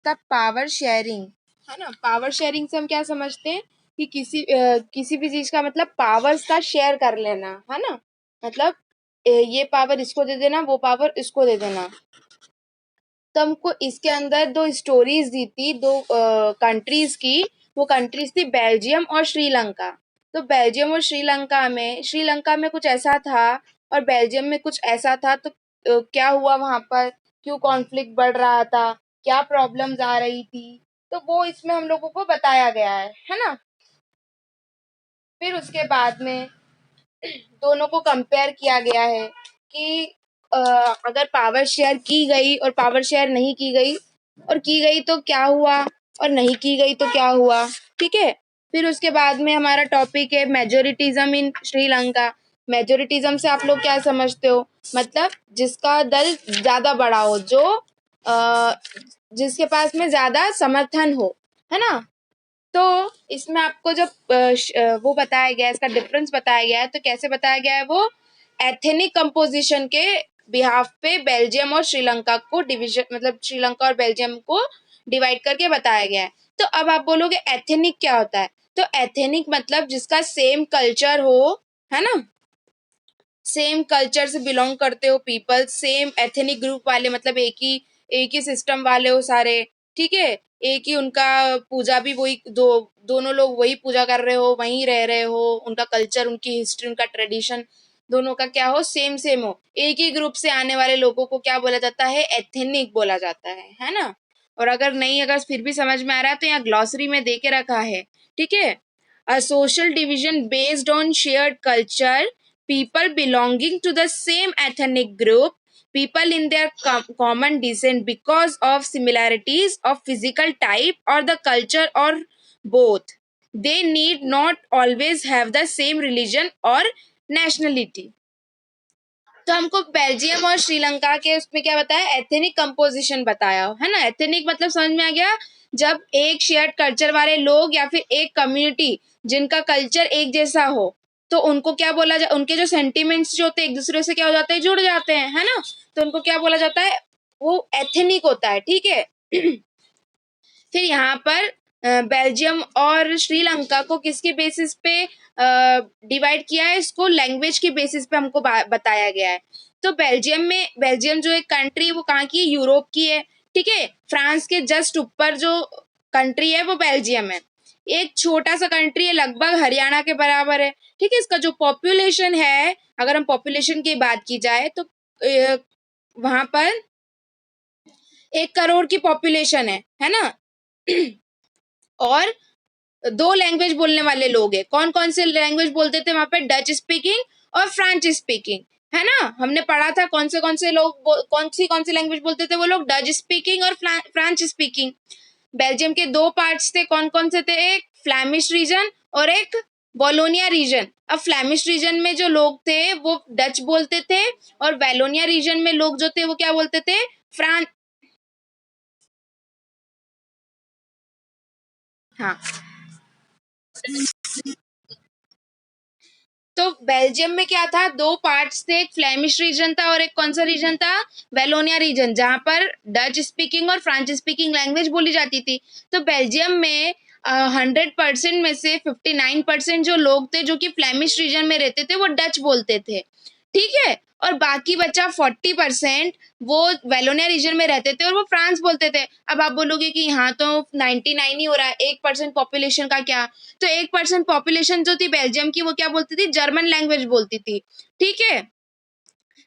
The power sharing, है ना। Power sharing से हम क्या समझते हैं कि किसी भी चीज का मतलब पावर्स का शेयर कर लेना, है ना। मतलब ये पावर इसको दे देना, वो पावर इसको दे देना। तो हमको इसके अंदर दो स्टोरीज दी थी, दो कंट्रीज की। वो कंट्रीज थी बेल्जियम और श्रीलंका। तो बेल्जियम और श्रीलंका में कुछ ऐसा था और बेल्जियम में कुछ ऐसा था। तो क्या हुआ वहां पर, क्यों कॉन्फ्लिक्ट बढ़ रहा था, क्या प्रॉब्लम्स आ रही थी, तो वो इसमें हम लोगों को बताया गया है ना। फिर उसके बाद में दोनों को कंपेयर किया गया है कि अ, अगर पावर शेयर की गई और पावर शेयर नहीं की गई, और की गई तो क्या हुआ और नहीं की गई तो क्या हुआ, ठीक है। फिर उसके बाद में हमारा टॉपिक है मेजोरिटिज्म इन श्रीलंका। मेजोरिटिज्म से आप लोग क्या समझते हो, मतलब जिसका दल ज्यादा बड़ा हो, जो अ, जिसके पास में ज्यादा समर्थन हो, है ना। तो इसमें आपको जब वो बताया गया है, इसका डिफरेंस बताया गया है, तो कैसे बताया गया है वो, एथेनिक कंपोजिशन के बिहाफ पे बेल्जियम और श्रीलंका को डिवीजन, मतलब श्रीलंका और बेल्जियम को डिवाइड करके बताया गया है। तो अब आप बोलोगे एथेनिक क्या होता है, तो एथेनिक मतलब जिसका सेम कल्चर हो, है ना, सेम कल्चर से बिलोंग करते हो पीपल, सेम एथेनिक ग्रुप वाले, मतलब एक ही सिस्टम वाले हो सारे, ठीक है। एक ही उनका पूजा भी वही, दोनों लोग वही पूजा कर रहे हो, वहीं रह रहे हो, उनका कल्चर, उनकी हिस्ट्री, उनका ट्रेडिशन, दोनों का क्या हो, सेम सेम हो। एक ही ग्रुप से आने वाले लोगों को क्या बोला जाता है, एथेनिक बोला जाता है ना। और अगर नहीं, अगर फिर भी समझ में आ रहा है तो यहाँ ग्लॉसरी में दे के रखा है, ठीक है। A social division based on shared culture, people belonging to the same ethnic group, people in their common descent because of similarities of physical type or the culture or both. They need not always have the same religion or nationality. तो हमको Belgium और श्रीलंका के उसमें क्या बताया, ethnic composition बताया, है ना। एथेनिक मतलब समझ में आ गया, जब एक शेयर्ड कल्चर वाले लोग या फिर एक कम्युनिटी जिनका कल्चर एक जैसा हो, तो उनको क्या बोला जा, उनके जो सेंटिमेंट्स जो होते हैं एक दूसरे से क्या हो जाते हैं, जुड़ जाते हैं, है ना। तो उनको क्या बोला जाता है, वो एथेनिक होता है, ठीक है। फिर यहाँ पर बेल्जियम और श्रीलंका को किसके बेसिस पे डिवाइड किया है, इसको लैंग्वेज के बेसिस पे हमको बताया गया है। तो बेल्जियम जो एक कंट्री है वो कहाँ की है, यूरोप की है, ठीक है। फ्रांस के जस्ट ऊपर जो कंट्री है वो बेल्जियम है। एक छोटा सा कंट्री है, लगभग हरियाणा के बराबर है, ठीक है। इसका जो पॉपुलेशन है, अगर हम पॉपुलेशन की बात की जाए तो वहां पर 1 करोड़ की पॉपुलेशन है ना। और 2 लैंग्वेज बोलने वाले लोग हैं। कौन कौन से लैंग्वेज बोलते थे वहां पे, डच स्पीकिंग और फ्रेंच स्पीकिंग, है ना। हमने पढ़ा था कौन से लोग कौन सी लैंग्वेज बोलते थे वो लोग, डच स्पीकिंग और फ्रेंच स्पीकिंग। बेल्जियम के 2 पार्ट्स थे, कौन कौन से थे, एक फ्लैमिश रीजन और एक वॉलोनिया रीजन। अब फ्लैमिश रीजन में जो लोग थे वो डच बोलते थे, और वैलोनिया रीजन में लोग जो थे वो क्या बोलते थे, फ्रांस। हाँ, तो बेल्जियम में क्या था, 2 पार्ट्स थे, एक फ्लेमिश रीजन था और एक कौन सा रीजन था, वेलोनिया रीजन, जहां पर डच स्पीकिंग और फ्रेंच स्पीकिंग लैंग्वेज बोली जाती थी। तो बेल्जियम में 100% में से 59% जो लोग थे जो कि फ्लेमिश रीजन में रहते थे वो डच बोलते थे, ठीक है। और बाकी बचा 40% वो वेलोनिया रीजन में रहते थे और वो फ्रांस बोलते थे। अब आप बोलोगे कि यहाँ तो 99 ही हो रहा है, 1% पॉपुलेशन का क्या। तो 1% पॉपुलेशन जो थी बेल्जियम की वो क्या बोलती थी, जर्मन लैंग्वेज बोलती थी, ठीक है।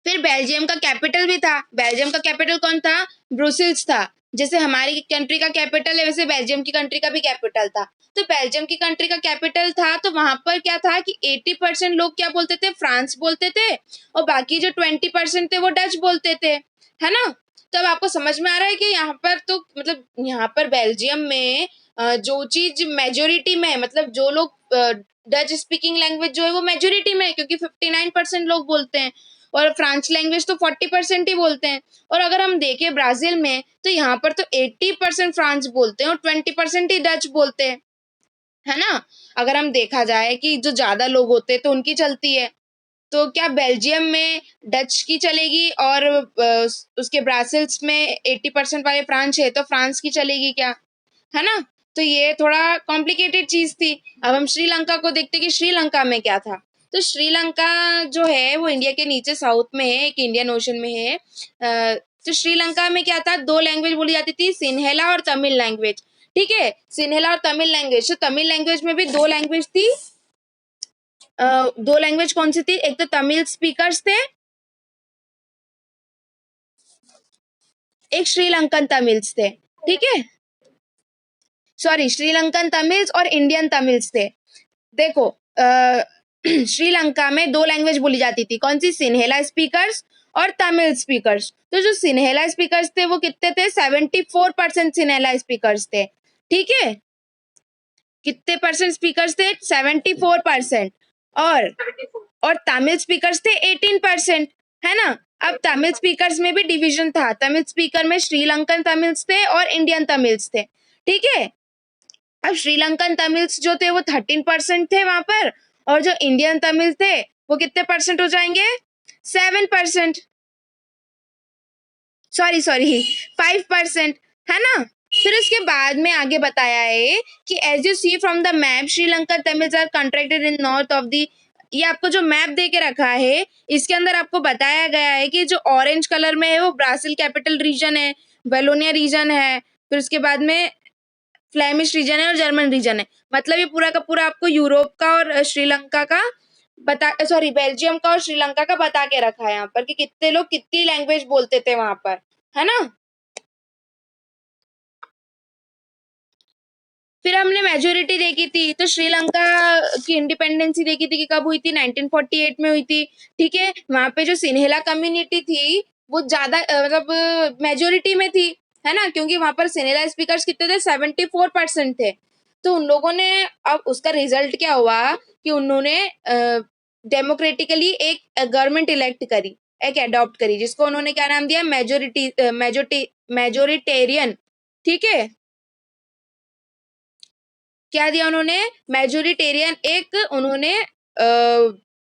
फिर बेल्जियम का कैपिटल भी था, बेल्जियम का कैपिटल कौन था, ब्रुसेल्स था। जैसे हमारी कंट्री का कैपिटल है वैसे बेल्जियम की कंट्री का भी कैपिटल था। तो बेल्जियम की कंट्री का कैपिटल था, तो वहां पर क्या था कि 80% लोग क्या बोलते थे, फ्रांस बोलते थे, और बाकी जो 20% थे वो डच बोलते थे, है ना। तो अब आपको समझ में आ रहा है कि यहाँ पर तो मतलब यहाँ पर बेल्जियम में जो चीज मेजोरिटी में है, मतलब जो लोग डच स्पीकिंग लैंग्वेज जो है वो मेजोरिटी में है, क्योंकि 59% लोग बोलते हैं, और फ्रेंच लैंग्वेज तो 40% ही बोलते हैं। और अगर हम देखें ब्राजील में तो यहाँ पर तो 80% फ्रांस बोलते हैं और 20% ही डच बोलते हैं, है ना। अगर हम देखा जाए कि जो ज्यादा लोग होते हैं तो उनकी चलती है। तो क्या बेल्जियम में डच की चलेगी और उसके ब्रासिल्स में 80% वाले फ्रांस है तो फ्रांस की चलेगी क्या, है ना। तो ये थोड़ा कॉम्प्लिकेटेड चीज थी। अब हम श्रीलंका को देखते कि श्रीलंका में क्या था। तो श्रीलंका जो है वो इंडिया के नीचे साउथ में है, एक इंडियन ओशन में है। तो श्रीलंका में क्या था, दो लैंग्वेज बोली जाती थी, सिन्हेला और तमिल लैंग्वेज। ठीक है, सिन्हेला और तमिल लैंग्वेज। तो तमिल लैंग्वेज में भी दो लैंग्वेज थी। दो लैंग्वेज कौन सी थी, एक तो तमिल स्पीकर्स थे, एक श्रीलंकन तमिल्स थे। ठीक है, सॉरी, श्रीलंकन तमिल्स और इंडियन तमिल्स थे। देखो, श्रीलंका में दो लैंग्वेज बोली जाती थी, कौन सी, सिन्हेला स्पीकर्स और तमिल स्पीकर्स। तो जो सिन्हेला स्पीकर्स थे वो कितने थे, 74% सिन्हेला स्पीकर्स थे। ठीक है, कितने परसेंट स्पीकर्स थे, 74%। और और तमिल स्पीकर्स थे 18%, है ना। अब तमिल स्पीकर्स में भी डिवीजन था, तमिल स्पीकर में श्रीलंकन तमिल्स थे और इंडियन तमिल्स थे। ठीक है, अब श्रीलंकन तमिल्स जो थे वो 13% थे वहां पर, और जो इंडियन तमिल थे वो कितने परसेंट हो जाएंगे, 7%, सॉरी सॉरी 5%, है ना। फिर इसके बाद में आगे बताया है कि as you see from the map Sri Lanka Tamils are contracted in north of the, ये आपको जो मैप दे के रखा है इसके अंदर आपको बताया गया है कि जो ऑरेंज कलर में है वो ब्राजील कैपिटल रीजन है, वेलोनिया रीजन है, फिर उसके बाद में फ्लेमिश रीजन है और जर्मन रीजन है। मतलब ये पूरा का पूरा आपको यूरोप का और श्रीलंका का बता, सॉरी, बेल्जियम का और श्रीलंका का बता के रखा है यहाँ पर कि कितने लोग कितनी लैंग्वेज बोलते थे वहां पर, है ना। फिर हमने मेजोरिटी देखी थी, तो श्रीलंका की इंडिपेंडेंसी देखी थी कि कब हुई थी, 1948 में हुई थी। ठीक है, वहां पे जो सिन्हेला कम्युनिटी थी वो ज्यादा मतलब मेजोरिटी में थी, है ना, क्योंकि वहां पर सिन्हेला स्पीकर्स कितने थे, 74% थे। तो उन लोगों ने, अब उसका रिजल्ट क्या हुआ कि उन्होंने डेमोक्रेटिकली एक गवर्नमेंट इलेक्ट करी, एक अडॉप्ट करी, जिसको उन्होंने क्या नाम दिया, मेजोरिटेरियन। ठीक है, क्या दिया उन्होंने, मेजोरिटेरियन, एक उन्होंने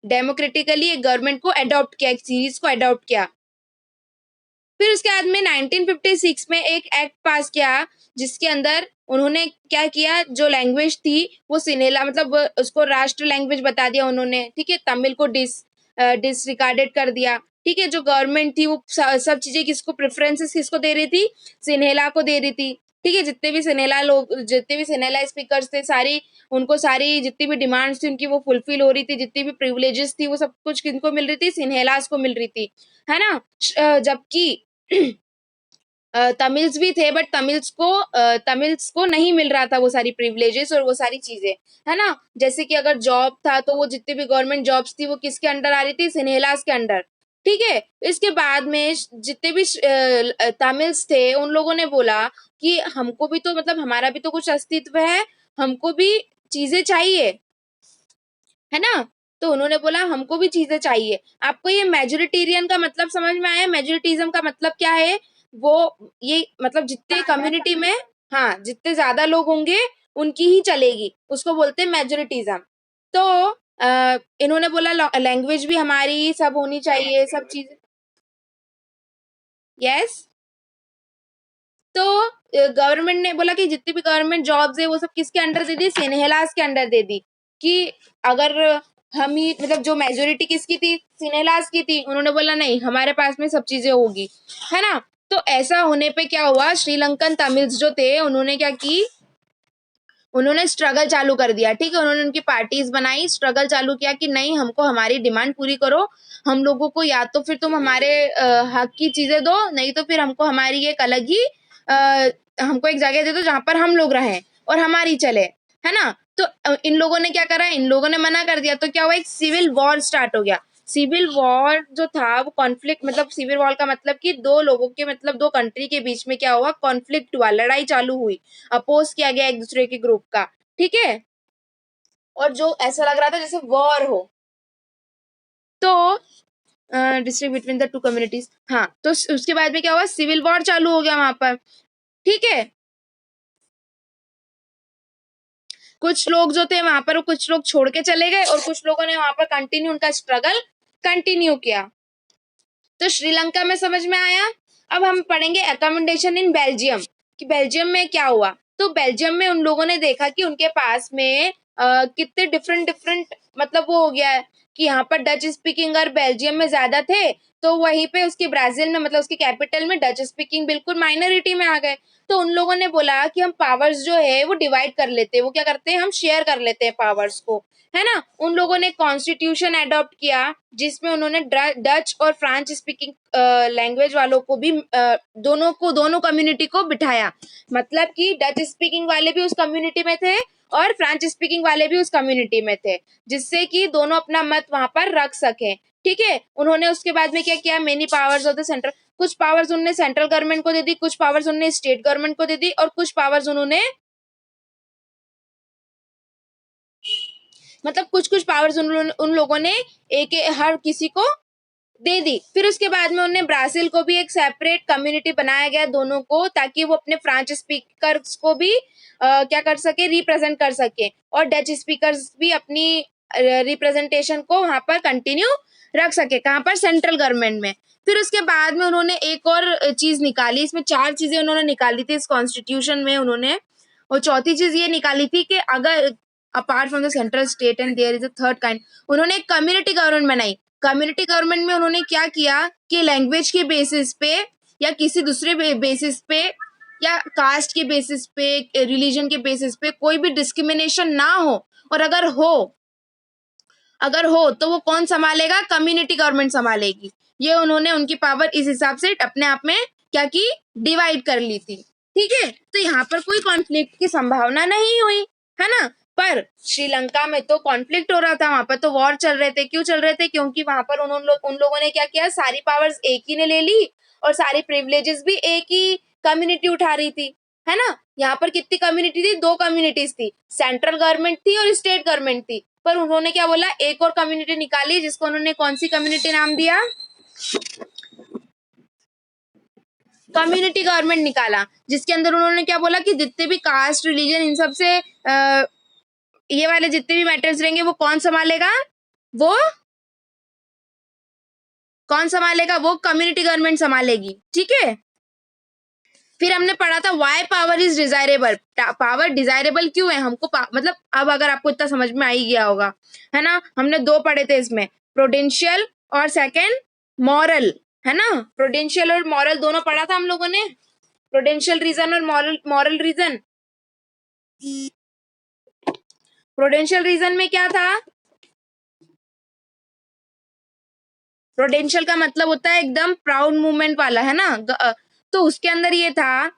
डेमोक्रेटिकली एक गवर्नमेंट को अडॉप्ट किया, एक सीरीज को अडॉप्ट किया। फिर उसके बाद में 1956 में एक एक्ट पास किया जिसके अंदर उन्होंने क्या किया, जो लैंग्वेज थी वो सिनेला मतलब उसको राष्ट्र लैंग्वेज बता दिया उन्होंने। ठीक है, तमिल को डिसरिगार्डेड कर दिया। ठीक है, जो गवर्नमेंट थी वो सब चीजें किसको प्रेफरेंसेस किसको दे रही थी, सिन्हेला को दे रही थी। ठीक है, जितने भी सिनेला लोग, जितने भी सिनेला स्पीकर्स थे, सारी उनको सारी जितनी भी डिमांड्स थी उनकी वो फुलफिल हो रही थी, जितनी भी प्रिविलेजेस थी वो सब कुछ किनको मिल रही थी, सिन्हेलास को मिल रही थी, है ना। जबकि तमिल्स भी थे बट तमिल्स को नहीं मिल रहा था वो सारी प्रिविलेजेस और वो सारी चीजें, है ना। जैसे कि अगर जॉब था तो वो जितनी भी गवर्नमेंट जॉब्स थी वो किसके अंडर आ रही थी, सिन्हेलास के अंडर। ठीक है, इसके बाद में जितने भी तमिल्स थे उन लोगों ने बोला कि हमको भी तो मतलब हमारा भी तो कुछ अस्तित्व है, हमको भी चीजें चाहिए, है ना। तो उन्होंने बोला हमको भी चीजें चाहिए। आपको ये मेजोरिटेरियन का मतलब समझ में आया, मेजोरिटिज्म का मतलब क्या है, वो ये मतलब जितने कम्युनिटी में, हाँ, जितने ज्यादा लोग होंगे उनकी ही चलेगी, उसको बोलते हैं मेजोरिटिज्म। तो इन्होंने बोला लैंग्वेज भी हमारी सब होनी चाहिए, सब चीजें। यस, तो गवर्नमेंट ने बोला कि जितनी भी गवर्नमेंट जॉब्स है वो सब किसके अंडर दे दी, सिन्हेलास के अंडर दे दी। कि अगर हम ही मतलब जो मेजोरिटी किसकी थी, सिन्हेलास की थी, उन्होंने बोला नहीं हमारे पास में सब चीजें होगी, है ना। तो ऐसा होने पे क्या हुआ, श्रीलंकन तमिल्स जो थे उन्होंने क्या की, उन्होंने स्ट्रगल चालू कर दिया। ठीक है, उन्होंने उनकी पार्टीज बनाई, स्ट्रगल चालू किया कि नहीं हमको हमारी डिमांड पूरी करो, हम लोगों को या तो फिर तुम हमारे हक की चीजें दो, नहीं तो फिर हमको हमारी एक अलग ही हमको एक जगह दे दो जहां पर हम लोग रहें और हमारी चले, है ना। तो इन लोगों ने क्या करा, इन लोगों ने मना कर दिया, तो क्या हुआ, एक सिविल वॉर स्टार्ट हो गया। सिविल वॉर जो था वो कॉन्फ्लिक्ट, मतलब सिविल वॉर का मतलब कि दो लोगों के मतलब दो कंट्री के बीच में क्या हुआ, कॉन्फ्लिक्ट हुआ, लड़ाई चालू हुई, अपोज किया गया एक दूसरे के ग्रुप का। ठीक है, और जो ऐसा लग रहा था जैसे वॉर हो। तो district between the two communities, हाँ, तो उसके बाद में क्या हुआ, सिविल वॉर चालू हो गया वहां पर। ठीक है, कुछ लोग जो थे वहां पर, कुछ लोग छोड़ के चले गए और कुछ लोगों ने वहां पर कंटिन्यू उनका स्ट्रगल कंटिन्यू किया। तो श्रीलंका में समझ में आया। अब हम पढ़ेंगे अकोमोडेशन इन बेल्जियम कि बेल्जियम में क्या हुआ। तो बेल्जियम में उन लोगों ने देखा कि उनके पास में कितने डिफरेंट डिफरेंट मतलब वो हो गया है कि यहाँ पर डच स्पीकिंग और बेल्जियम में ज्यादा थे, तो वहीं पे उसके ब्राजील में मतलब उसकी कैपिटल में डच स्पीकिंग बिल्कुल माइनॉरिटी में आ गए। तो उन लोगों ने बोला कि हम पावर्स जो है वो डिवाइड कर लेते हैं, वो क्या करते हैं, हम शेयर कर लेते हैं पावर्स को, है ना। उन लोगों ने कॉन्स्टिट्यूशन अडॉप्ट किया जिसमें उन्होंने डच और फ्रेंच स्पीकिंग लैंग्वेज वालों को भी दोनों कम्युनिटी को बिठाया। मतलब कि डच स्पीकिंग वाले भी उस कम्युनिटी में थे और फ्रेंच स्पीकिंग वाले भी उस कम्युनिटी में थे, जिससे कि दोनों अपना मत वहां पर रख सके। ठीक है, उन्होंने उसके बाद में क्या किया, many powers of the central, कुछ पावर्स उन्होंने सेंट्रल गवर्नमेंट को दे दी, कुछ पावर्स उन्होंने स्टेट गवर्नमेंट को दे दी और कुछ पावर्स उन्होंने मतलब कुछ कुछ पावर्स उन लोगों ने एक हर किसी को दे दी। फिर उसके बाद में उन्हें ब्राजील को भी एक सेपरेट कम्युनिटी बनाया गया दोनों को, ताकि वो अपने फ्रेंच स्पीकर्स को भी क्या कर सके, रिप्रेजेंट कर सके, और डच स्पीकर्स भी अपनी रिप्रेजेंटेशन को वहां पर कंटिन्यू रख सके। कहाँ पर, सेंट्रल गवर्नमेंट में। फिर उसके बाद में उन्होंने एक और चीज निकाली, इसमें 4 चीजें उन्होंने निकाली थी इस कॉन्स्टिट्यूशन में उन्होंने। और चौथी चीज ये निकाली थी कि अगर apart from the central state and there is a third kind, उन्होंने एक कम्युनिटी गवर्नमेंट बनाई। कम्युनिटी गवर्नमेंट में उन्होंने क्या किया कि लैंग्वेज के बेसिस पे या किसी दूसरे बेसिस पे या कास्ट के बेसिस पे, रिलीजन के बेसिस पे कोई भी डिस्क्रिमिनेशन ना हो, और अगर हो तो वो कौन संभालेगा, कम्युनिटी गवर्नमेंट संभालेगी। ये उन्होंने उनकी पावर इस हिसाब से अपने आप में क्या की, डिवाइड कर ली थी। ठीक है, तो यहाँ पर कोई कॉन्फ्लिक्ट की संभावना नहीं हुई, है ना। पर श्रीलंका में तो कॉन्फ्लिक्ट हो रहा था, वहां पर तो वॉर चल रहे थे। क्यों चल रहे थे, क्योंकि वहां पर उन लोगों ने क्या किया, सारी पावर्स एक ही ने ले ली और सारी प्रिविलेजेस भी एक ही कम्युनिटी उठा रही थी, है ना। यहाँ पर कितनी कम्युनिटी थी, 2 कम्युनिटीज थी, सेंट्रल गवर्नमेंट थी और स्टेट गवर्नमेंट थी। पर उन्होंने क्या बोला, एक और कम्युनिटी निकाली जिसको उन्होंने कौन सी कम्युनिटी नाम दिया, कम्युनिटी गवर्नमेंट निकाला, जिसके अंदर उन्होंने क्या बोला कि जितने भी कास्ट, रिलीजन, इन सब से ये वाले जितने भी मैटर्स रहेंगे वो वो कौन संभालेगा, वो कम्युनिटी गवर्नमेंट संभालेगी। ठीक है, फिर हमने पढ़ा था why power is desirable. Power desirable क्यों है हमको, मतलब अब अगर आपको इतना समझ में आ ही गया होगा, है ना। हमने 2 पढ़े थे इसमें, प्रोडेंशियल और सेकंड मॉरल, है ना। प्रोडेंशियल और मॉरल दोनों पढ़ा था हम लोगों ने, प्रोडेंशियल रीजन और मॉरल रीजन। प्रोडेंशियल रीजन में क्या था, प्रोडेंशियल का मतलब होता है एकदम प्राउड मूवमेंट वाला, है ना। तो उसके अंदर ये था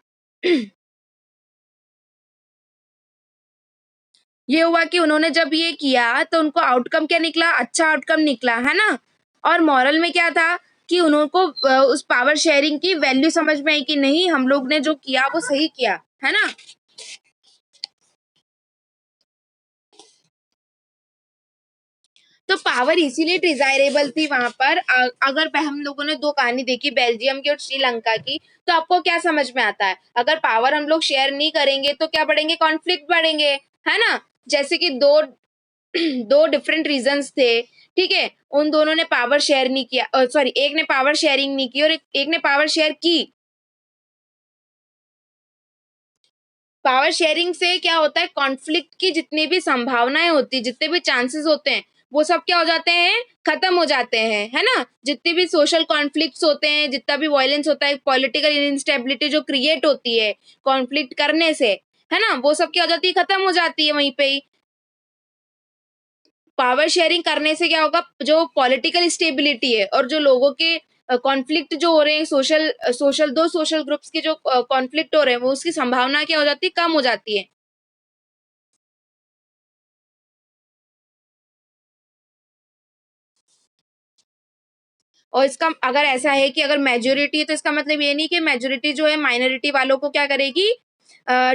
ये हुआ कि उन्होंने जब ये किया तो उनको आउटकम क्या निकला, अच्छा आउटकम निकला, है ना। और मॉरल में क्या था कि उनको उस पावर शेयरिंग की वैल्यू समझ में आई कि नहीं, हम लोग ने जो किया वो सही किया, है ना। तो पावर इसीलिए डिजायरेबल थी वहां पर। अगर हम लोगों ने 2 कहानी देखी, बेल्जियम की और श्रीलंका की, तो आपको क्या समझ में आता है, अगर पावर हम लोग शेयर नहीं करेंगे तो क्या बढ़ेंगे, कॉन्फ्लिक्ट बढ़ेंगे, है ना। जैसे कि दो दो डिफरेंट रीजंस थे, ठीक है, उन दोनों ने पावर शेयर नहीं किया, सॉरी, एक ने पावर शेयरिंग नहीं की और एक ने पावर शेयर की। पावर शेयरिंग से क्या होता है, कॉन्फ्लिक्ट की जितनी भी संभावनाएं होती, जितने भी चांसेस होते हैं, वो सब क्या हो जाते हैं, खत्म हो जाते हैं, है ना। जितने भी सोशल कॉन्फ्लिक्ट्स होते हैं, जितना भी वायलेंस होता है, पॉलिटिकल इंस्टेबिलिटी जो क्रिएट होती है कॉन्फ्लिक्ट करने से, है ना, वो सब क्या हो जाती है, खत्म हो जाती है वहीं पे ही। पावर शेयरिंग करने से क्या होगा, जो पॉलिटिकल स्टेबिलिटी है और जो लोगों के कॉन्फ्लिक्ट जो हो रहे हैं, सोशल सोशल दो सोशल ग्रुप्स के जो कॉन्फ्लिक्ट हो रहे हैं, वो उसकी संभावना क्या हो जाती है, कम हो जाती है। और इसका अगर ऐसा है कि अगर मेजोरिटी है, तो इसका मतलब ये नहीं कि मेजोरिटी जो है माइनॉरिटी वालों को क्या करेगी,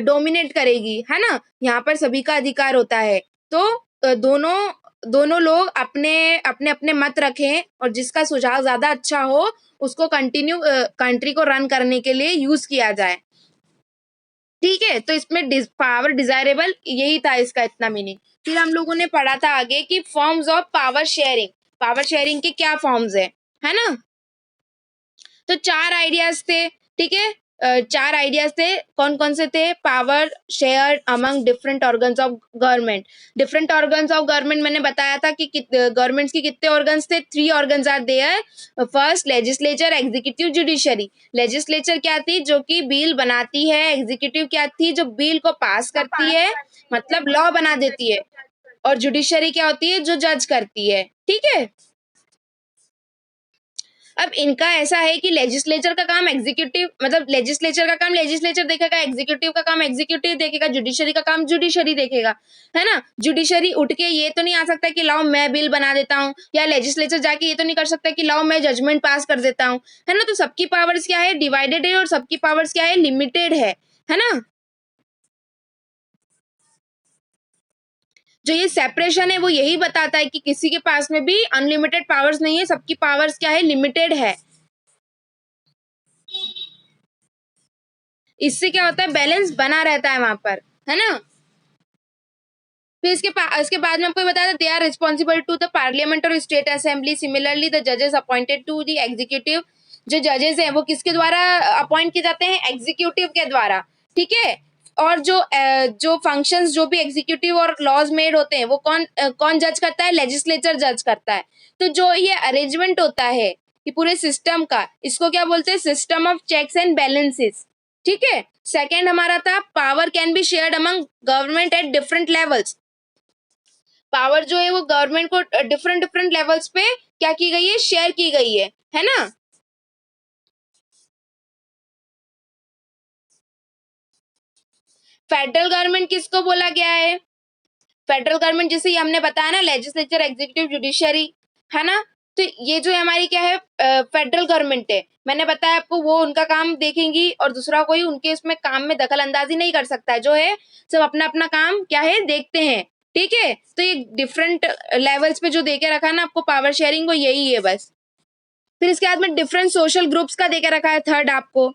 डोमिनेट करेगी, है ना। यहाँ पर सभी का अधिकार होता है। तो दोनों दोनों लोग अपने अपने अपने मत रखें और जिसका सुझाव ज्यादा अच्छा हो उसको कंटिन्यू कंट्री को रन करने के लिए यूज किया जाए। ठीक है, तो इसमें पावर डिजायरेबल यही था इसका इतना मीनिंग। फिर हम लोगों ने पढ़ा था आगे कि forms of power sharing. Power sharing के क्या फॉर्म्स है ना। तो चार आइडियाज थे, ठीक है। चार आइडियाज थे, कौन कौन से थे? Power share among different organs of government. Different organs of government मैंने बताया था कि गवर्नमेंट्स की कितने ऑर्गन्स थे? 3 organs are there. First legislature, executive, judiciary. Legislature क्या थी? जो कि बिल बनाती है। एग्जीक्यूटिव क्या थी? जो बिल को पास करती है, मतलब लॉ बना देती है। और जुडिशरी क्या होती है? जो जज करती है, ठीक है। अब इनका ऐसा है कि लेजिस्लेचर का काम एग्जीक्यूटिव, मतलब लेजिस्लेचर का काम लेजिस्लेचर देखेगा, एग्जीक्यूटिव का काम एग्जीक्यूटिव देखेगा, जुडिशरी का काम जुडिशरी देखेगा, है ना। जुडिशरी उठ के ये तो नहीं आ सकता कि लाओ मैं बिल बना देता हूँ, या लेजिस्लेचर जाके ये तो नहीं कर सकता कि लाओ मैं जजमेंट पास कर देता हूँ, है ना। तो सबकी पावर्स क्या है? डिवाइडेड है, और सबकी पावर्स क्या है? लिमिटेड है ना। जो ये सेपरेशन है वो यही बताता है कि किसी के पास में भी अनलिमिटेड पावर्स नहीं है, सबकी पावर्स क्या है? लिमिटेड है। इससे क्या होता है? बैलेंस बना रहता है वहां पर, है ना। फिर इसके बाद में आपको बताया they are responsible to the parliament और स्टेट असेंबली। सिमिलरली द जजेस अपॉइंटेड टू द एग्जीक्यूटिव। जो जजेस हैं वो किसके द्वारा अपॉइंट किए जाते हैं? एग्जीक्यूटिव के द्वारा, ठीक है। और जो फंक्शंस जो भी एग्जीक्यूटिव और लॉज मेड होते हैं वो कौन जज करता है? लेजिस्लेचर जज करता है। तो जो ये अरेंजमेंट होता है कि पूरे सिस्टम का, इसको क्या बोलते हैं? System of checks and balances, ठीक है। सेकेंड हमारा था power can be shared among government at different levels. Power जो है वो गवर्नमेंट को डिफरेंट डिफरेंट लेवल्स पे क्या की गई है? शेयर की गई है ना। फेडरल गवर्नमेंट किसको बोला गया है? फेडरल गवर्नमेंट जैसे ये हमने बताया ना, लेजिस्लेचर, एग्जीक्यूटिव, जुडिशरी, है ना। तो ये जो हमारी क्या है? फेडरल गवर्नमेंट है। मैंने बताया आपको, वो उनका काम देखेंगी और दूसरा कोई उनके इसमें काम में दखल अंदाजी नहीं कर सकता है। जो है सब अपना अपना काम क्या है? देखते हैं, ठीक है। तो ये डिफरेंट लेवल्स पे जो देके रखा है ना आपको पावर शेयरिंग, वो यही है बस। फिर इसके बाद में डिफरेंट सोशल ग्रुप्स का देके रखा है थर्ड आपको।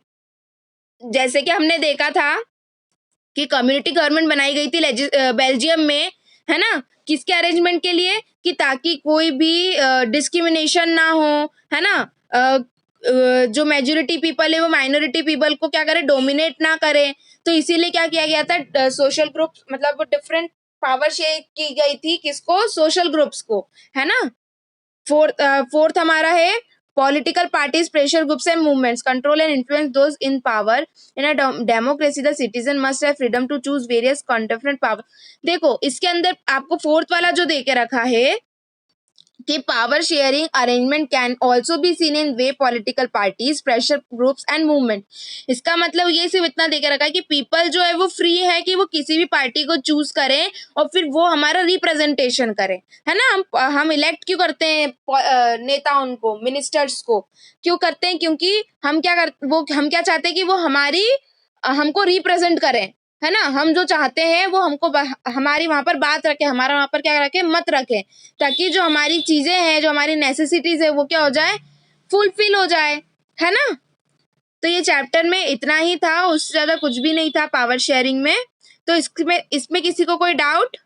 जैसे कि हमने देखा था कि कम्युनिटी गवर्नमेंट बनाई गई थी बेल्जियम में, है ना। किसके अरेंजमेंट के लिए? कि ताकि कोई भी डिस्क्रिमिनेशन ना हो, है ना। जो मेजोरिटी पीपल है वो माइनॉरिटी पीपल को क्या करे? डोमिनेट ना करे। तो इसीलिए क्या किया गया था? सोशल ग्रुप, मतलब डिफरेंट पावर शेयर की गई थी किसको? सोशल ग्रुप्स को, है ना। फोर्थ हमारा है political parties, pressure groups and movements control and influence those in power. In a democracy the citizen must have freedom to choose various different power. देखो इसके अंदर आपको फोर्थ वाला जो दे के रखा है कि power sharing arrangement can also be seen in way political parties, pressure groups and movement. इसका मतलब ये सिर्फ इतना देकर रखा है कि पीपल जो है वो फ्री है कि वो किसी भी पार्टी को चूज करें और फिर वो हमारा रिप्रेजेंटेशन करे, है ना। हम इलेक्ट क्यों करते हैं नेता उनको, मिनिस्टर्स को क्यों करते हैं? क्योंकि हम क्या चाहते हैं कि वो हमारी हमको रिप्रेजेंट करें, है ना। हम जो चाहते हैं वो हमको हमारी वहां पर बात रखे, हमारा वहां पर क्या रखे? मत रखे, ताकि जो हमारी चीजें हैं, जो हमारी नेसेसिटीज है वो क्या हो जाए? फुलफिल हो जाए, है ना। तो ये चैप्टर में इतना ही था, उससे ज्यादा कुछ भी नहीं था पावर शेयरिंग में। तो इसमें इसमें किसी को कोई डाउट?